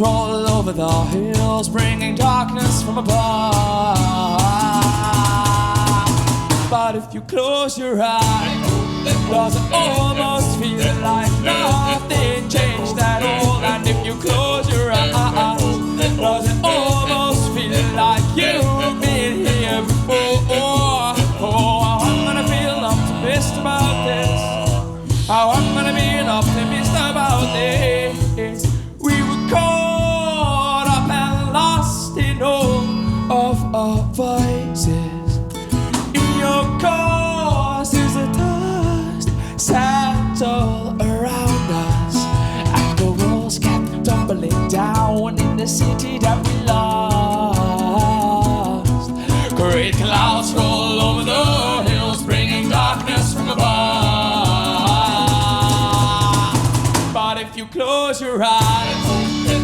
Roll over the hills, bringing darkness from above. But if you close your eyes, does it almost feel like nothing changed at all? And if you close your eyes, does it almost feel like you've been here before? Oh, I'm gonna be an optimist about this. Oh, I'm gonna be an optimist about this. We were caught up and lost in all of our voices. In your cause is a dust settle around us, and the walls kept tumbling down in the city that we lost. Great clouds roll over the hills, bringing darkness from above. But if you close your eyes,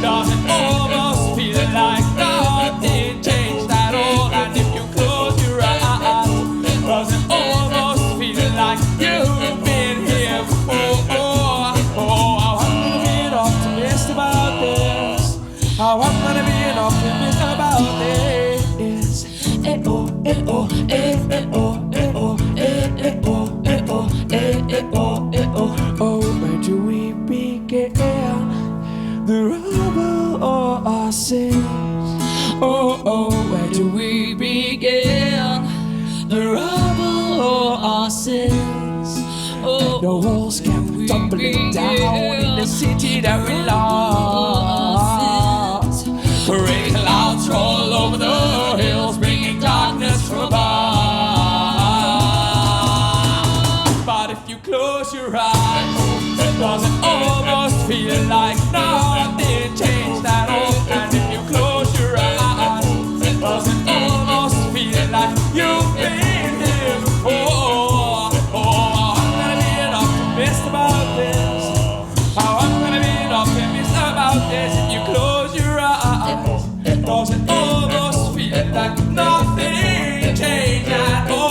does it almost feel like nothing changed at all? And if you close your eyes, does it almost feel like you've been here before? Oh, I'm gonna be an optimist about this. Oh, I'm gonna be an optimist about this. Oh, oh, where do we begin? The rubble or our sins? Oh, where do we begin? The rubble or our sins? Oh, the walls kept tumbling down in the city that we lost. Great clouds roll over the hills, bringing darkness from above. But if you close your eyes, does it almost feel like nothing changed at all? And if you close your eyes, does it almost feel like you've been here before? Oh, I'm gonna be an optimist about this. Oh, I'm gonna be an optimist about this. If you close your eyes, does it almost feel like nothing changed at all?